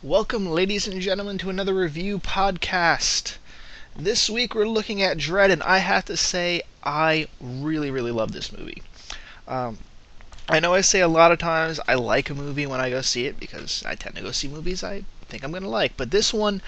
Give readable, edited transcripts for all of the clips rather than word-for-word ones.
Welcome, ladies and gentlemen, to another review podcast. This week we're looking at Dredd, and I have to say, I really, really love this movie. Um, I know I say a lot of times I like a movie when I go see it because I tend to go see movies I think I'm going to like, but this one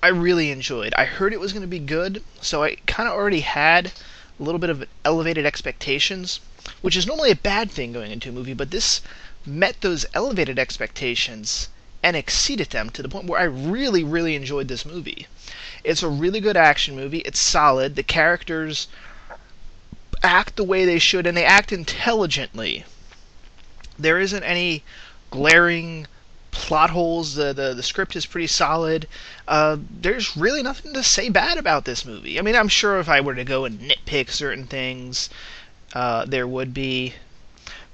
I really enjoyed. I heard it was going to be good, so I kind of already had a little bit of elevated expectations, which is normally a bad thing going into a movie, but this met those elevated expectations and exceeded them to the point where I really, really enjoyed this movie. It's a really good action movie. It's solid. The characters act the way they should, and they act intelligently. There isn't any glaring plot holes. The script is pretty solid. There's really nothing to say bad about this movie. I mean, I'm sure if I were to go and nitpick certain things, there would be.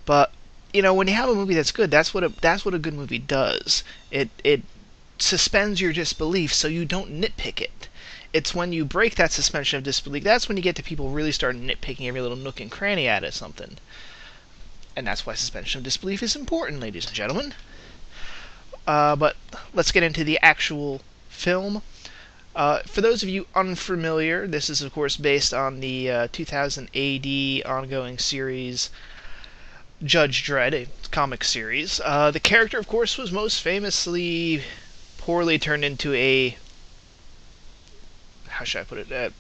But when you have a movie that's good, that's what a good movie does. It suspends your disbelief so you don't nitpick it. It's when you break that suspension of disbelief, that's when you get to people really start nitpicking every little nook and cranny out of something. And that's why suspension of disbelief is important, ladies and gentlemen. But let's get into the actual film. For those of you unfamiliar, this is of course based on the 2000 AD ongoing series Judge Dredd, a comic series. The character, of course, was most famously poorly turned into a, how should I put it,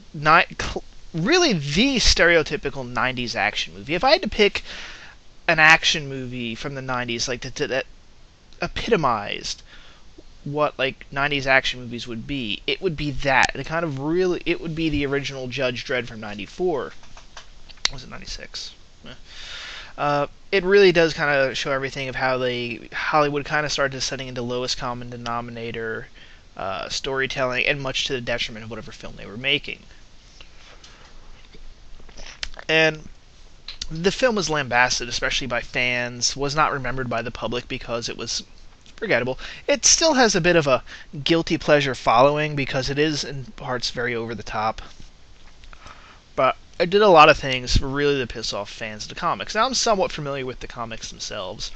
really the stereotypical 90s action movie. If I had to pick an action movie from the 90s that epitomized what 90s action movies would be, it would be that. It would be the original Judge Dredd from 94. Was it 96? It really does kind of show everything of how Hollywood kind of started descending into lowest common denominator storytelling, and much to the detriment of whatever film they were making. And the film was lambasted, especially by fans, was not remembered by the public because it was forgettable. It still has a bit of a guilty pleasure following because it is in parts very over the top. But I did a lot of things really to piss off fans of the comics. Now, I'm somewhat familiar with the comics themselves,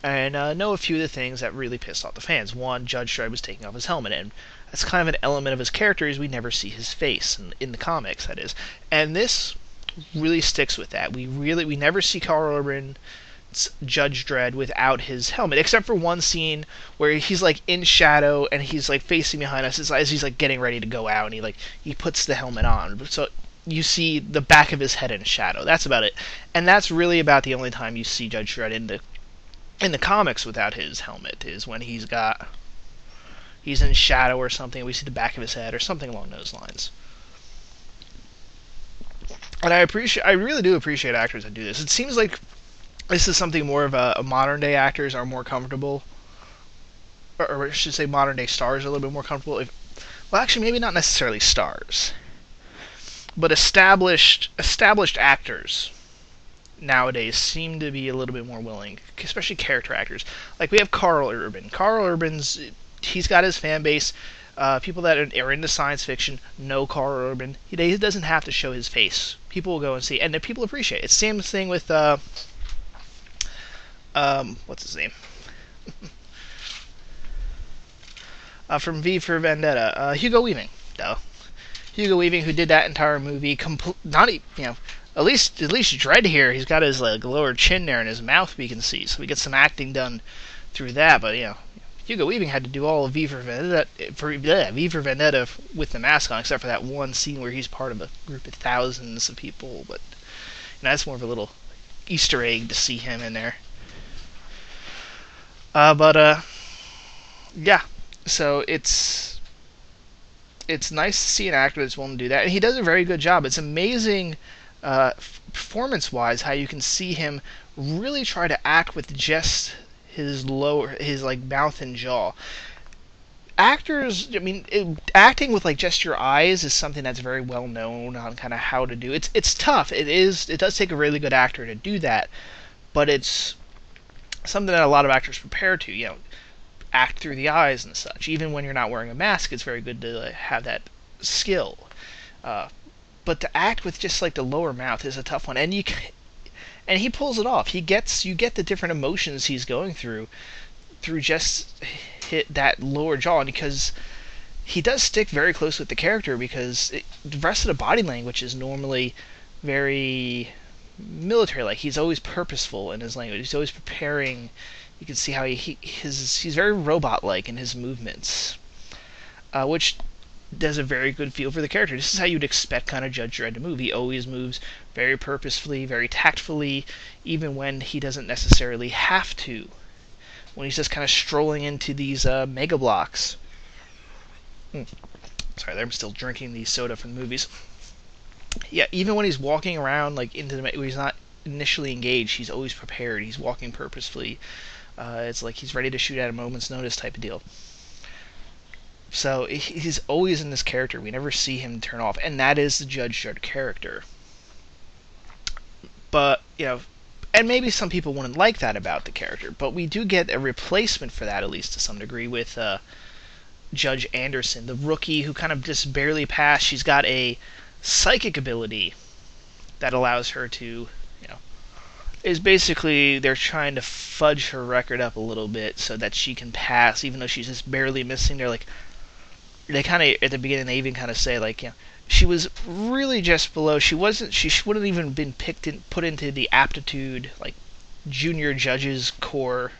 and know a few of the things that really pissed off the fans. One, Judge Dredd was taking off his helmet, and that's kind of an element of his character, is we never see his face, in the comics, that is. And this really sticks with that. We never see Karl Urban's Judge Dredd without his helmet, except for one scene where he's in shadow and he's facing behind us as he's getting ready to go out, and he puts the helmet on. So you see the back of his head in shadow. That's about it. And that's really about the only time you see Judge Dredd in the comics without his helmet, is when he's in shadow or something, we see the back of his head or something along those lines. And I really do appreciate actors that do this. It seems like this is something more of a modern day actors are more comfortable, or I should say modern day stars are a little bit more comfortable. Well, actually, maybe not necessarily stars, but established actors nowadays seem to be a little bit more willing, especially character actors. We have Karl Urban. Karl Urban's, he's got his fan base. People that are into science fiction know Karl Urban. He doesn't have to show his face. People will go and see, and people appreciate it. Same thing with what's his name? From V for Vendetta, Hugo Weaving. Hugo Weaving, who did that entire movie, at least Dredd here, he's got his lower chin there and his mouth we can see, so we get some acting done through that. But Hugo Weaving had to do all of V for Vendetta with the mask on, except for that one scene where he's part of a group of thousands of people. But that's more of a little Easter egg to see him in there. Yeah. So it's nice to see an actor that's willing to do that, and he does a very good job. It's amazing, performance-wise, how you can see him really try to act with just his mouth and jaw. Actors, acting with just your eyes is something that's very well known on kind of how to do. It's tough. It does take a really good actor to do that, but it's something that a lot of actors prepare to. Act through the eyes and such. Even when you're not wearing a mask, it's very good to have that skill. But to act with just the lower mouth is a tough one, and he pulls it off. You get the different emotions he's going through just that lower jaw, and because he does stick very close with the character, because the rest of the body language is normally very military like. He's always purposeful in his language. He's always preparing. You can see how he's very robot like in his movements, which does a very good feel for the character. This is how you'd expect kind of Judge Dredd to move. He always moves very purposefully, very tactfully, even when he doesn't necessarily have to. When he's just kind of strolling into these mega blocks. Sorry, I'm still drinking the soda from the movies. Yeah, even when he's walking around like into the, where he's not initially engaged, he's always prepared. He's walking purposefully. It's like he's ready to shoot at a moment's notice type of deal. So he's always in this character. We never see him turn off, and that is the Judge Dredd character. But, and maybe some people wouldn't like that about the character, but we do get a replacement for that, at least to some degree, with Judge Anderson, the rookie who kind of just barely passed. She's got a psychic ability that allows her to, is basically they're trying to fudge her record up a little bit so that she can pass, even though she's just barely missing. They kind of, at the beginning, they even kind of say, she was really just below. She wouldn't even been put into the aptitude, junior judges core,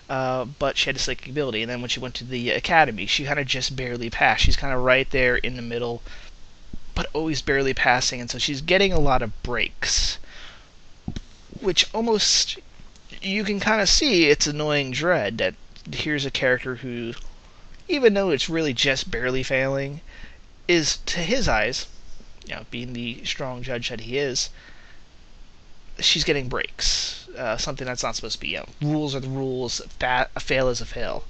but she had a psychic ability. And then when she went to the academy, she kind of just barely passed. She's kind of right there in the middle, but always barely passing, and so she's getting a lot of breaks, which almost, you can kind of see it's annoying Dredd that here's a character who, even though it's really just barely failing, is, to his eyes, being the strong judge that he is, she's getting breaks. Something that's not supposed to be. Rules are the rules. A fail is a fail.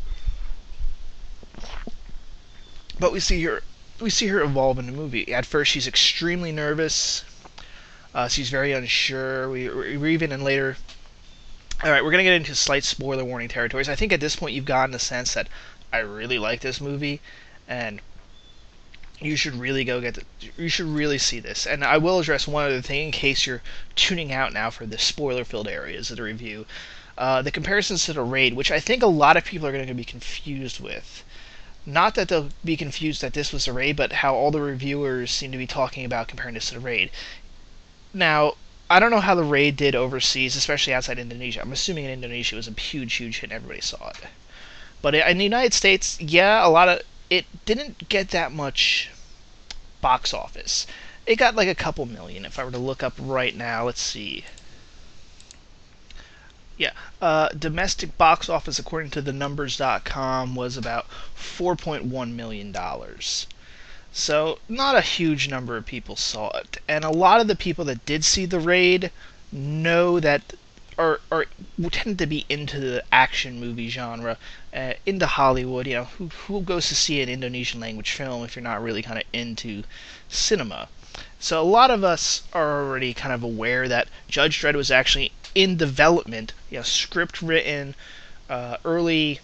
But we see her evolve in the movie. At first, she's extremely nervous. She's very unsure. We're even in later. All right, we're gonna get into slight spoiler warning territories. I think at this point you've gotten the sense that I really like this movie, and you should really you should really see this. And I will address one other thing in case you're tuning out now for the spoiler-filled areas of the review. The comparisons to the Raid, which I think a lot of people are going to be confused with. Not that they'll be confused that this was the Raid, but how all the reviewers seem to be talking about comparing this to the Raid. Now, I don't know how the Raid did overseas, especially outside Indonesia. I'm assuming in Indonesia it was a huge, huge hit and everybody saw it. But in the United States, yeah, it didn't get that much box office. It got a couple million. If I were to look up right now, let's see. Yeah, domestic box office, according to thenumbers.com, was about $4.1 million. So, not a huge number of people saw it. And a lot of the people that did see the Raid know that, or tend to be into the action movie genre, into Hollywood. Who goes to see an Indonesian language film if you're not really kind of into cinema? So a lot of us are already kind of aware that Judge Dredd was actually in development, script written, early.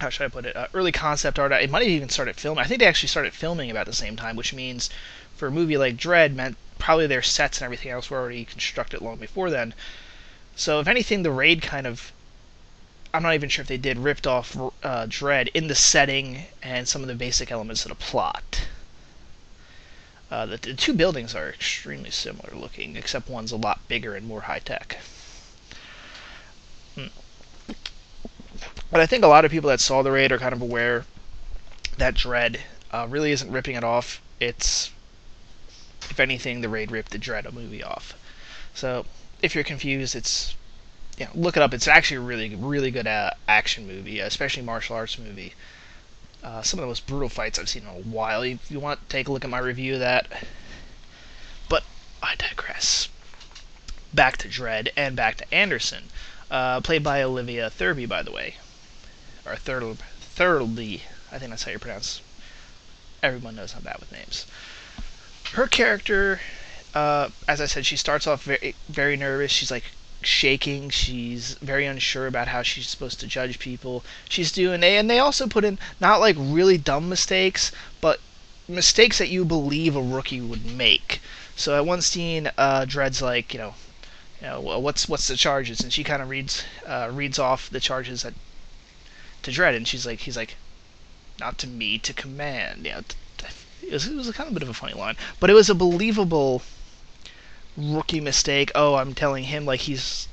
How should I put it? Early concept art. It might have even started filming. I think they actually started filming about the same time, which means for a movie like Dredd meant probably their sets and everything else were already constructed long before then. So if anything, the Raid kind of, I'm not even sure if they did, ripped off Dredd in the setting and some of the basic elements of the plot. The two buildings are extremely similar looking, except one's a lot bigger and more high-tech. But I think a lot of people that saw the Raid are kind of aware that Dredd really isn't ripping it off. It's, if anything, the Raid ripped the Dredd movie off. So, if you're confused, it's, look it up. It's actually a really, really good action movie, especially martial arts movie. Some of the most brutal fights I've seen in a while. If you want to take a look at my review of that. But I digress. Back to Dredd and back to Anderson. Played by Olivia Thirlby, by the way. Or Thirlby. I think that's how you pronounce. Everyone knows I'm bad with names. Her character, as I said, she starts off very, very nervous. She's shaking. She's very unsure about how she's supposed to judge people. And they also put in not really dumb mistakes, but mistakes that you believe a rookie would make. So at one scene, Dredd's what's the charges? And she kind of reads off the charges that to Dredd, and he's like, not to me, to command. It was a kind of bit of a funny line, but it was a believable rookie mistake. Oh, I'm telling him like he's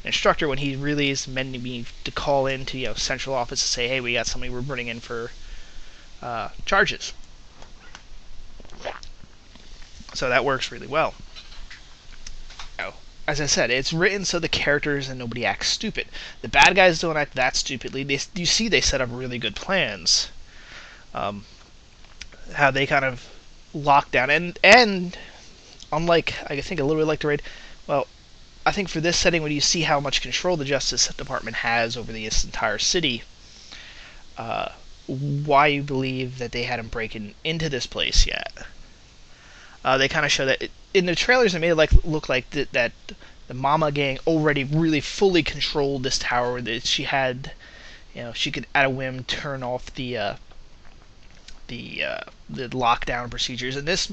an instructor when he really is meant to be to call into central office to say, hey, we got somebody we're bringing in for charges. So that works really well. As I said, it's written so the characters and nobody acts stupid. The bad guys don't act that stupidly. You see they set up really good plans. How they kind of lock down. And unlike, I think, a little bit like Dredd, well, I think for this setting, when you see how much control the Justice Department has over this entire city, why you believe that they hadn't broken into this place yet. They kind of show that in the trailers. It made it look like that the Mama gang already really fully controlled this tower. That she had, she could at a whim turn off the lockdown procedures. And this,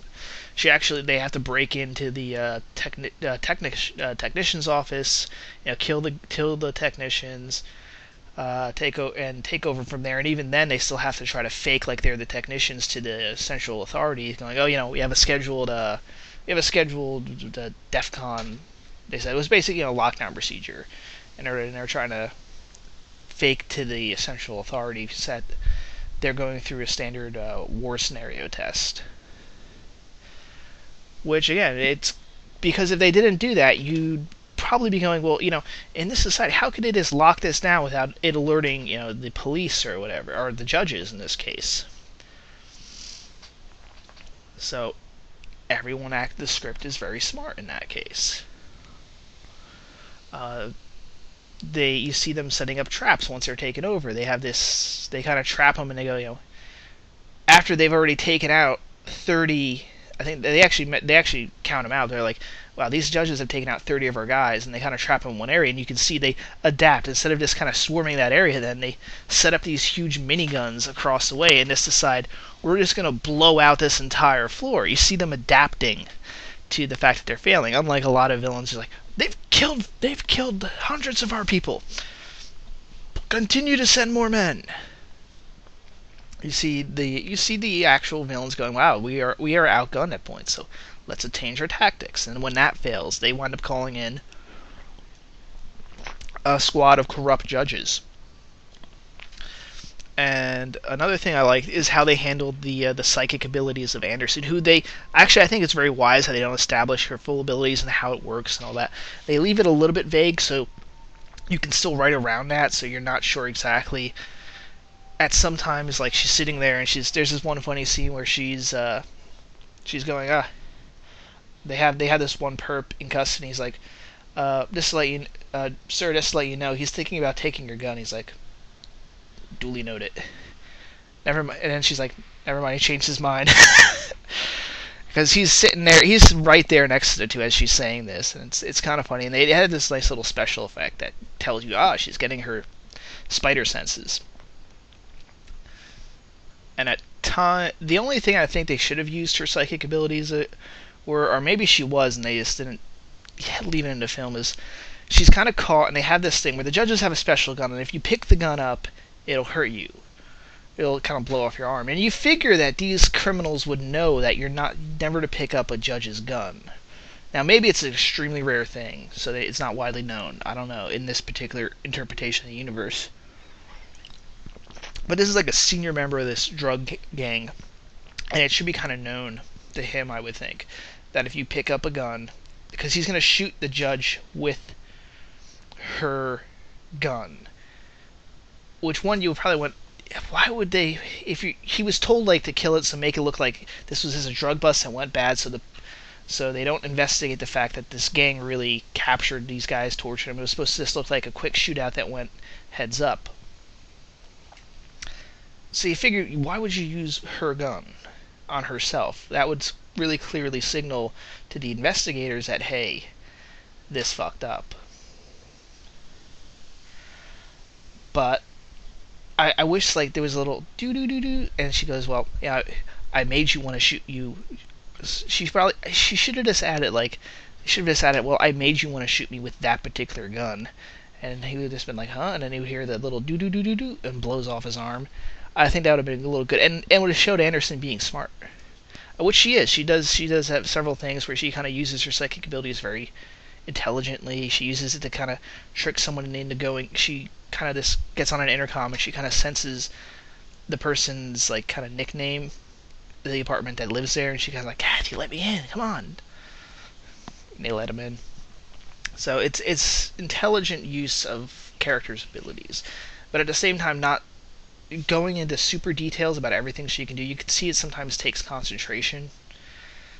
they have to break into the technician's office, kill the technicians. Take over from there, and even then they still have to try to fake like they're the technicians to the central authorities, going, oh, we have a scheduled DEF CON. They said it was basically a lockdown procedure, and they're trying to fake to the central authorities that they're going through a standard war scenario test. Which again, it's because if they didn't do that, you'd probably be going, well, in this society, how could they just lock this down without it alerting, the police or whatever, or the judges in this case? So, the script is very smart in that case. You see them setting up traps once they're taken over. They kind of trap them, and they go, after they've already taken out 30, I think they actually count them out. They're like, wow, these judges have taken out 30 of our guys, and they kind of trap them in one area, and you can see they adapt. Instead of just kind of swarming that area, then they set up these huge miniguns across the way and just decide, we're just going to blow out this entire floor. You see them adapting to the fact that they're failing, unlike a lot of villains who are like, they've killed hundreds of our people. Continue to send more men. You see the actual villains going, wow, we are outgunned at points, so let's change our tactics. And when that fails, they wind up calling in a squad of corrupt judges. And another thing I like is how they handled the psychic abilities of Anderson, who I think it's very wise how they don't establish her full abilities and how it works and all that. They leave it a little bit vague, so you can still write around that, so you're not sure exactly. At some times, like, she's sitting there and there's this one funny scene where she's going, they have this one perp in custody. He's like, just to let you, sir, just to let you know, he's thinking about taking your gun. He's like, duly noted. Never mind. And then she's like, never mind. He changed his mind because he's sitting there. He's right there next to the two as she's saying this, and it's kind of funny. And they had this nice little special effect that tells you, she's getting her spider senses. And at time, the only thing I think they should have used her psychic abilities or maybe she was, and they just didn't leave it in the film, is she's kind of caught, and they have this thing where the judges have a special gun, and if you pick the gun up, it'll hurt you. It'll kind of blow off your arm. And you figure that these criminals would know that you're never to pick up a judge's gun. Now, maybe it's an extremely rare thing, so that it's not widely known. I don't know, in this particular interpretation of the universe. But this is like a senior member of this drug gang, and it should be kind of known to him, I would think, that if you pick up a gun, because he's going to shoot the judge with her gun, which one you probably went, why would they, he was told like to kill it to make it look like this was just a drug bust and went bad, so they don't investigate the fact that this gang really captured these guys, tortured them. It was supposed to just look like a quick shootout that went heads up. So you figure, why would you use her gun on herself? That would really clearly signal to the investigators that, hey, this fucked up. But I wish like there was a little do, and she goes, well, yeah, I made you want to shoot you. She should have just added well, I made you want to shoot me with that particular gun, and he would have just been like, huh? And then he would hear the little doo doo doo doo doo and blows off his arm. I think that would have been a little good, and would have showed Anderson being smart, which she is. She does have several things where she kind of uses her psychic abilities very intelligently. She uses it to kind of trick someone into going. She kind of just gets on an intercom and she kind of senses the person's like kind of nickname, the apartment that lives there, and she kind of like, Kathy, let me in, come on. And they let him in. So it's intelligent use of characters' abilities, but at the same time not going into super details about everything she can do. You can see it sometimes takes concentration.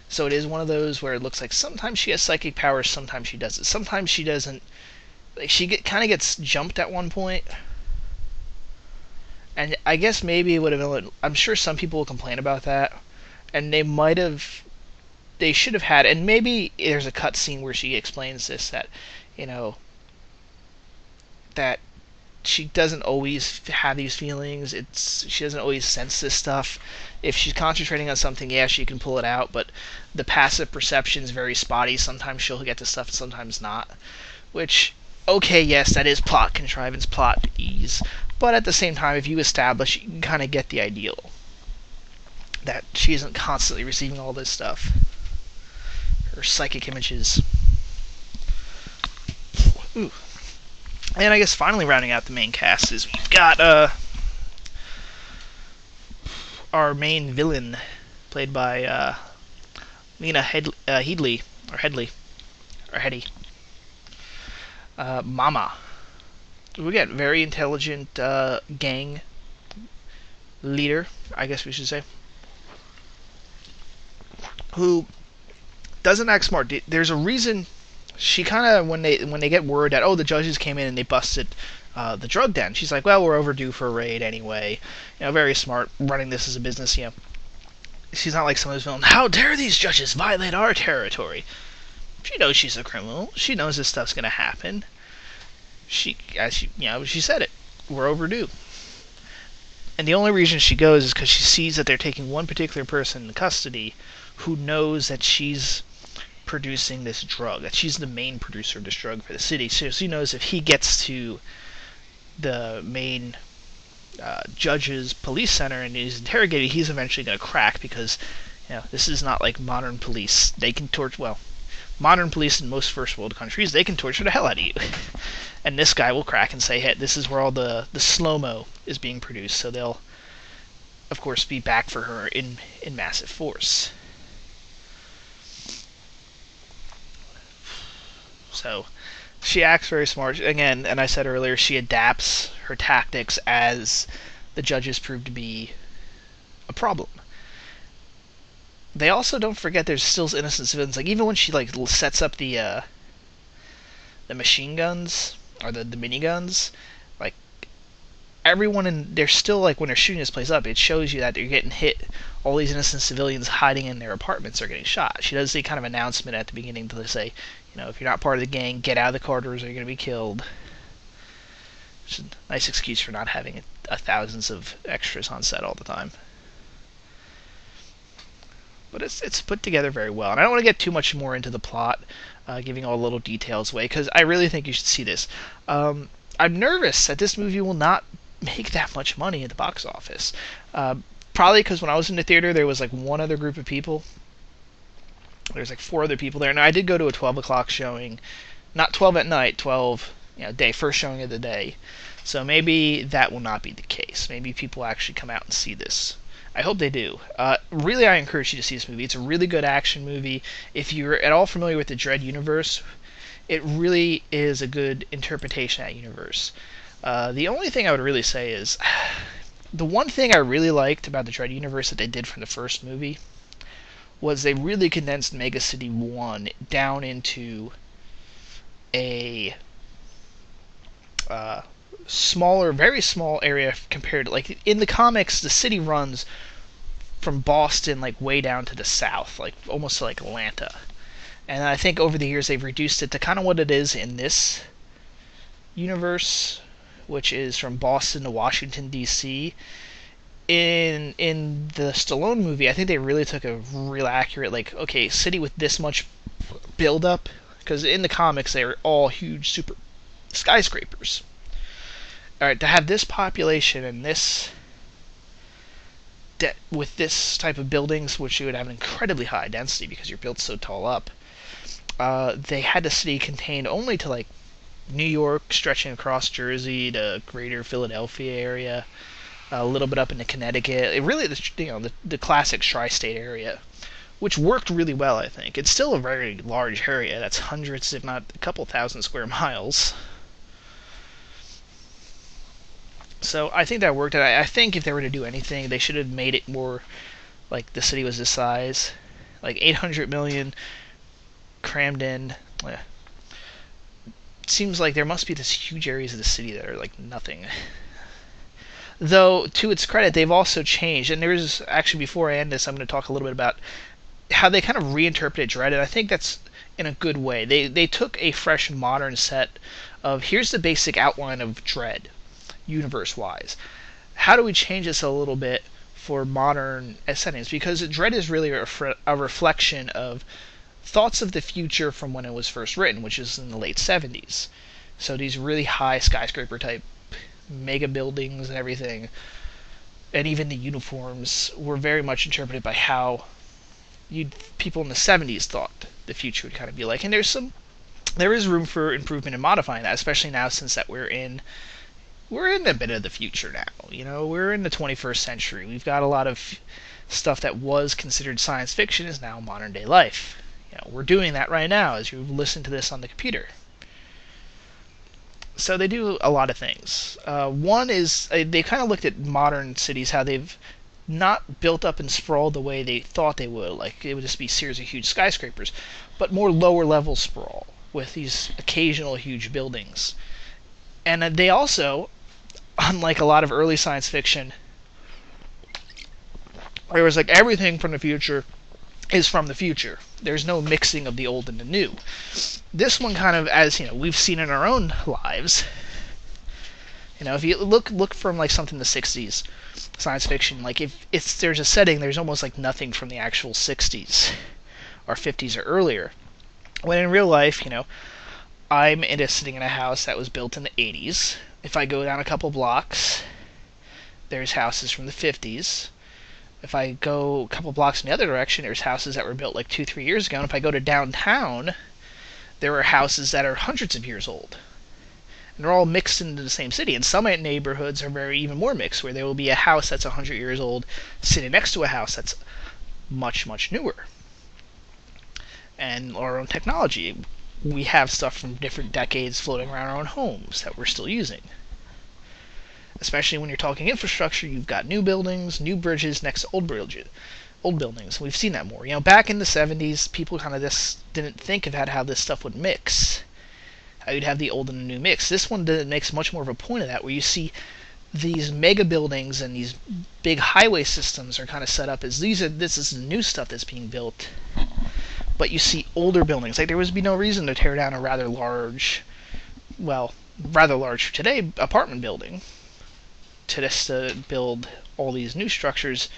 So it is one of those where it looks like sometimes she has psychic powers, sometimes she doesn't. Sometimes she doesn't. Like she kind of gets jumped at one point, and I guess maybe it would have been. I'm sure some people will complain about that, and they should have had. And maybe there's a cut scene where she explains this, that that she doesn't always have these feelings. She doesn't always sense this stuff. If she's concentrating on something, yeah, she can pull it out, but the passive perception is very spotty. Sometimes she'll get to stuff, and sometimes not. Which, okay, yes, that is plot contrivance, plot ease. But at the same time, if you establish, you can kind of get the ideal that she isn't constantly receiving all this stuff. Her psychic images. Ooh. And I guess finally rounding out the main cast is we've got our main villain, played by Lena Headey, Mama. We get very intelligent gang leader, I guess we should say, who doesn't act smart. There's a reason. She kind of, when they get word that, oh, the judges came in and they busted the drug den, she's like, well, we're overdue for a raid anyway. Very smart, running this as a business. She's not like some of those villains. How dare these judges violate our territory? She knows she's a criminal. She knows this stuff's gonna happen. She said it. We're overdue. And the only reason she goes is because she sees that they're taking one particular person into custody who knows that she's producing this drug, that she's the main producer of this drug for the city. So she knows if he gets to the main judge's police center and is interrogated, he's eventually going to crack, because this is not like modern police. They can modern police in most first world countries, they can torture the hell out of you. And this guy will crack and say, hey, this is where all the slow-mo is being produced. So they'll, of course, be back for her in massive force. So she acts very smart. Again, and I said earlier, she adapts her tactics as the judges prove to be a problem. They also don't forget there's still innocent civilians. Like, even when she sets up the machine guns or the miniguns, like, everyone they're still, like, when they're shooting this place up, it shows you that they're getting hit. All these innocent civilians hiding in their apartments are getting shot. She does the kind of announcement at the beginning to say, if you're not part of the gang, get out of the corridors or you're going to be killed. Which is a nice excuse for not having thousands of extras on set all the time. But it's put together very well. And I don't want to get too much more into the plot, giving all the little details away, because I really think you should see this. I'm nervous that this movie will not make that much money at the box office. Probably because when I was in the theater, there was like one other group of people. There's like 4 other people there. Now, I did go to a 12 o'clock showing. Not 12 at night, 12, first showing of the day. So maybe that will not be the case. Maybe people actually come out and see this. I hope they do. Really, I encourage you to see this movie. It's a really good action movie. If you're at all familiar with the Dredd universe, it really is a good interpretation of that universe. The only thing I would really say is, the one thing I really liked about the Dredd universe that they did from the first movie was they really condensed Mega City 1 down into a smaller, very small area compared to, like, in the comics, the city runs from Boston, like, way down to the south, like, almost like Atlanta. And I think over the years they've reduced it to kind of what it is in this universe, which is from Boston to Washington, D.C., in the Stallone movie, I think they really took a real accurate, like, okay, city with this much build-up, because in the comics they're all huge, super skyscrapers. All right, to have this population and this with this type of buildings, which you would have an incredibly high density because you're built so tall up, they had the city contained only to like New York, stretching across Jersey to greater Philadelphia area, a little bit up into Connecticut. It really, the classic tri-state area, which worked really well, I think. It's still a very large area. That's hundreds, if not a couple thousand square miles. So I think that worked. And I think if they were to do anything, they should have made it more like the city was this size. Like 800 million crammed in. It seems like there must be this huge areas of the city that are like nothing. Though, to its credit, they've also changed. And there's actually, before I end this, I'm going to talk a little bit about how they kind of reinterpreted Dredd, and I think that's in a good way. They took a fresh, modern set of, here's the basic outline of Dredd, universe-wise. How do we change this a little bit for modern settings? Because Dredd is really a reflection of thoughts of the future from when it was first written, which is in the late 70s. So these really high skyscraper-type mega buildings and everything, and even the uniforms were very much interpreted by how people in the 70s thought the future would kind of be like. And there is room for improvement and modifying that, especially now since that we're in a bit of the future now. We're in the 21st century. We've got a lot of stuff that was considered science fiction is now modern day life. We're doing that right now as you listen to this on the computer. So they do a lot of things. One is they kind of looked at modern cities, how they've not built up and sprawled the way they thought they would. Like it would just be a series of huge skyscrapers, but more lower level sprawl with these occasional huge buildings. And they also, unlike a lot of early science fiction, where it was like everything from the future is from the future. There's no mixing of the old and the new. This one kind of, as we've seen in our own lives. If you look from like something in the 60s, science fiction, like if there's a setting, there's almost like nothing from the actual 60s or 50s or earlier. When in real life, I'm sitting in a house that was built in the 80s. If I go down a couple blocks, there's houses from the 50s. If I go a couple blocks in the other direction, there's houses that were built like 2-3 years ago. And if I go to downtown, there are houses that are hundreds of years old. And they're all mixed into the same city. And some neighborhoods are even more mixed, where there will be a house that's 100 years old sitting next to a house that's much, much newer. And our own technology. We have stuff from different decades floating around our own homes that we're still using. Especially when you're talking infrastructure, you've got new buildings, new bridges next to old buildings. We've seen that more. Back in the 70s, people kind of just didn't think of how this stuff would mix. How you'd have the old and the new mix. This one makes much more of a point of that, where you see these mega buildings and these big highway systems are kind of set up as this is the new stuff that's being built. But you see older buildings. Like there would be no reason to tear down a rather large for today, apartment building to build all these new structures.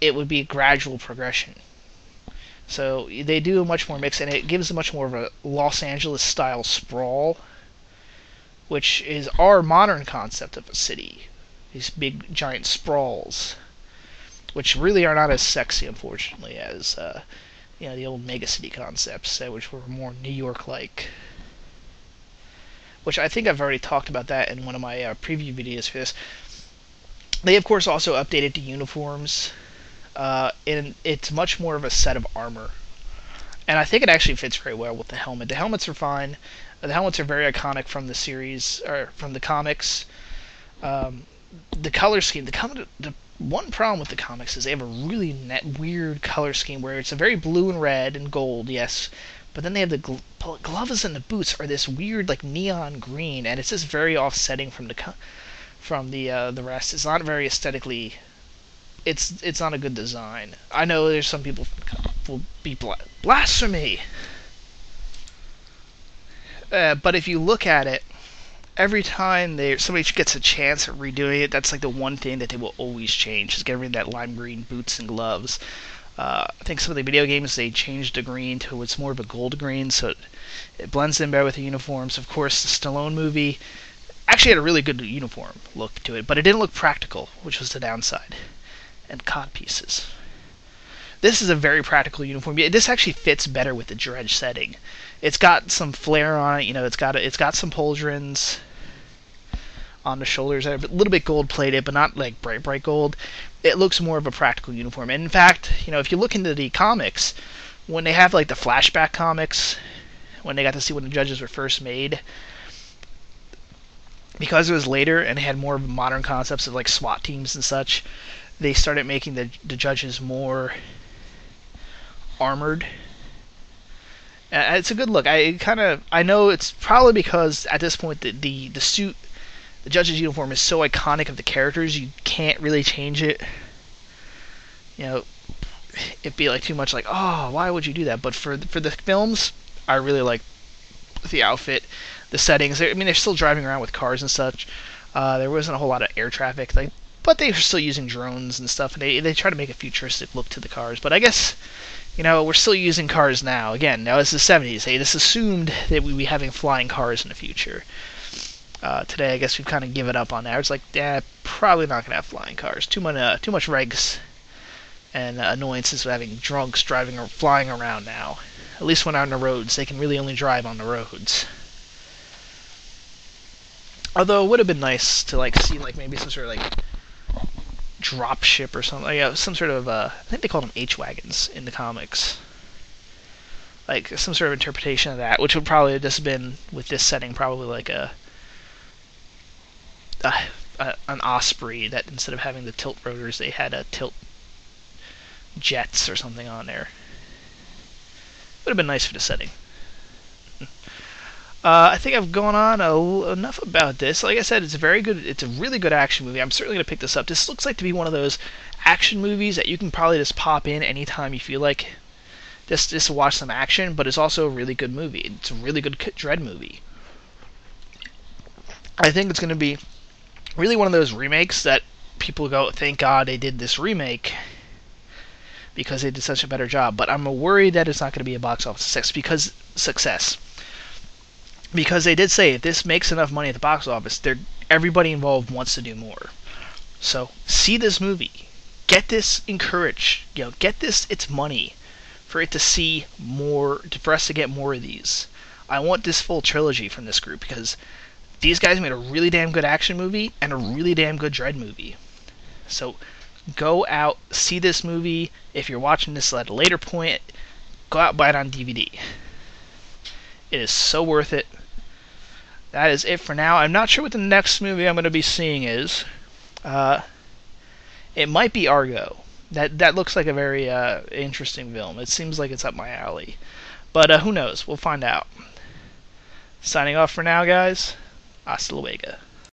It would be a gradual progression. So they do a much more mix, and it gives a much more of a Los Angeles style sprawl, which is our modern concept of a city. These big giant sprawls, which really are not as sexy, unfortunately, as the old megacity concepts, which were more New York-like. Which I think I've already talked about that in one of my preview videos for this. They, of course, also updated the uniforms, and it's much more of a set of armor. And I think it actually fits very well with the helmet. The helmets are fine. The helmets are very iconic from the series, or from the comics. The color scheme, the one problem with the comics is they have a really weird color scheme where it's a very blue and red and gold, yes, but then they have the gloves and the boots are this weird like neon green, and it's just very offsetting from the rest. It's not very aesthetically. It's not a good design. I know there's some people will be blasphemy, but if you look at it, every time somebody gets a chance at redoing it, that's like the one thing that they will always change, is getting rid of that lime green boots and gloves. I think some of the video games, they changed the green to it's more of a gold green, so It blends in better with the uniforms. Of course, the Stallone movie actually had a really good uniform look to it, but it didn't look practical, which was the downside. And cod pieces. This is a very practical uniform. This actually fits better with the Dredd setting. It's got some flair on it. It's got some pauldrons on the shoulders. A little bit gold plated, but not like bright gold. It looks more of a practical uniform. And in fact, if you look into the comics, when they have like the flashback comics, when they got to see when the judges were first made, because it was later and they had more modern concepts of like SWAT teams and such, they started making the judges more armored. It's a good look. I know it's probably because at this point the suit, the judge's uniform is so iconic of the characters, you can't really change it. It'd be like too much like, oh, why would you do that? But for the films, I really like the outfit, the settings. They're still driving around with cars and such. There wasn't a whole lot of air traffic, but they were still using drones and stuff. And they try to make a futuristic look to the cars. But I guess, we're still using cars now. Again, now it's the 70s. Hey, this assumed that we'd be having flying cars in the future. Today, I guess we've kind of given up on that. It's like, probably not going to have flying cars. Too much regs and annoyances of having drunks driving or flying around now. At least when on the roads, they can really only drive on the roads. Although it would have been nice to see maybe some sort of drop ship or something. Some sort of I think they called them H-wagons in the comics. Some sort of interpretation of that, which would probably have just been with this setting probably like an Osprey that instead of having the tilt rotors, they had a tilt jets or something on there. Would have been nice for the setting. I think I've gone on enough about this. Like I said, it's a really good action movie. I'm certainly going to pick this up. This looks like to be one of those action movies that you can probably just pop in anytime you feel like just to watch some action, but it's also a really good movie. It's a really good Dredd movie. I think it's going to be really one of those remakes that people go, thank God they did this remake because they did such a better job. But I'm worried that it's not going to be a box office success. Because they did say if this makes enough money at the box office, everybody involved wants to do more. So see this movie, get this encouraged, get this its money for it to see more, for us to get more of these. I want this full trilogy from this group because these guys made a really damn good action movie and a really damn good Dredd movie. So go out, see this movie. If you're watching this at a later point, go out and buy it on DVD. It is so worth it. That is it for now. I'm not sure what the next movie I'm going to be seeing is. It might be Argo. That looks like a very interesting film. It seems like it's up my alley. But who knows? We'll find out. Signing off for now, guys. Hasta luego.